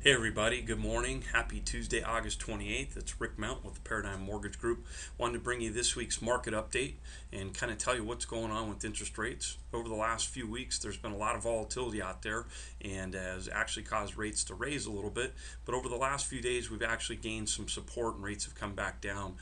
Hey everybody, good morning. Happy Tuesday, August 28th. It's Rick Mount with the Paradigm Mortgage Group. Wanted to bring you this week's market update and kind of tell you what's going on with interest rates. Over the last few weeks, there's been a lot of volatility out there and has actually caused rates to raise a little bit. But over the last few days, we've actually gained some support and rates have come back down.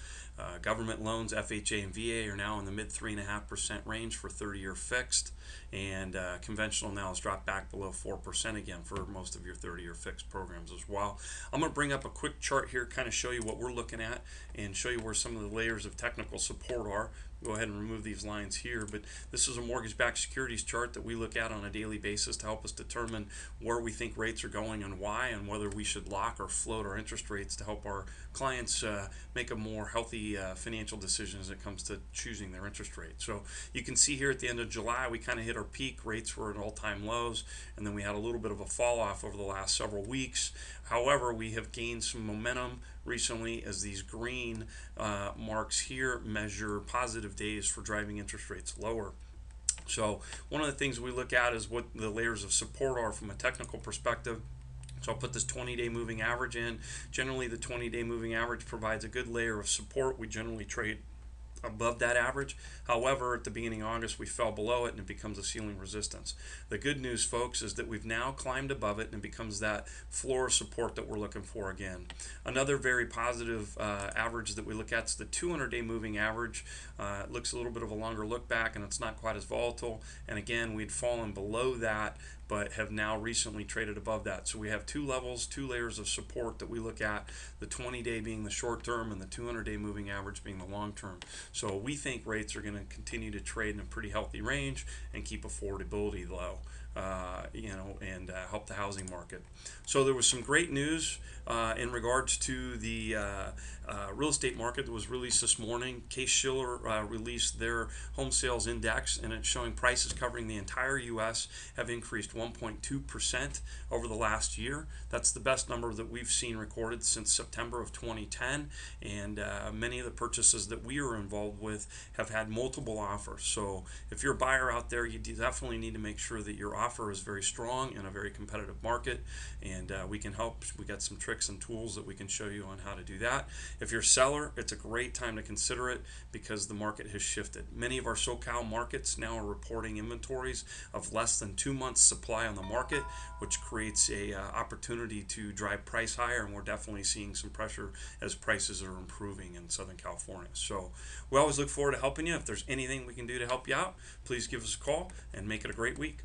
Government loans, FHA and VA, are now in the mid 3.5% range for 30-year fixed, and conventional now has dropped back below 4% again for most of your 30-year fixed programs as well. I'm going to bring up a quick chart here, kind of show you what we're looking at and show you where some of the layers of technical support are. Go ahead and remove these lines here, but this is a mortgage-backed securities chart that we look at on a daily basis to help us determine where we think rates are going and why, and whether we should lock or float our interest rates to help our clients make a more healthy financial decision as it comes to choosing their interest rate. So you can see here at the end of July, we kind of hit our peak. Rates were at all-time lows, and then we had a little bit of a fall off over the last several weeks. However, we have gained some momentum recently as these green marks here measure positive days for driving interest rates lower. So one of the things we look at is what the layers of support are from a technical perspective. So I'll put this 20-day moving average in. Generally, the 20-day moving average provides a good layer of support. We generally trade above that average. However, at the beginning of August, we fell below it and it becomes a ceiling resistance. The good news, folks, is that we've now climbed above it and it becomes that floor support that we're looking for again. Another very positive average that we look at is the 200-day moving average. It looks a little bit of a longer look back and it's not quite as volatile. And again, we'd fallen below that, but have now recently traded above that. So we have two levels, two layers of support that we look at, the 20-day being the short term and the 200-day moving average being the long term. So we think rates are going to continue to trade in a pretty healthy range and keep affordability low. And help the housing market. So there was some great news in regards to the real estate market that was released this morning. Case-Shiller released their home sales index, and it's showing prices covering the entire U.S. have increased 1.2% over the last year. That's the best number that we've seen recorded since September of 2010, and many of the purchases that we are involved with have had multiple offers. So if you're a buyer out there, you definitely need to make sure that your offer is very strong in a very competitive market, and we can help. We got some tricks and tools that we can show you on how to do that. If you're a seller, it's a great time to consider it because the market has shifted. Many of our SoCal markets now are reporting inventories of less than 2 months supply on the market, which creates a opportunity to drive price higher, and we're definitely seeing some pressure as prices are improving in Southern California. So we always look forward to helping you. If there's anything we can do to help you out, please give us a call and make it a great week.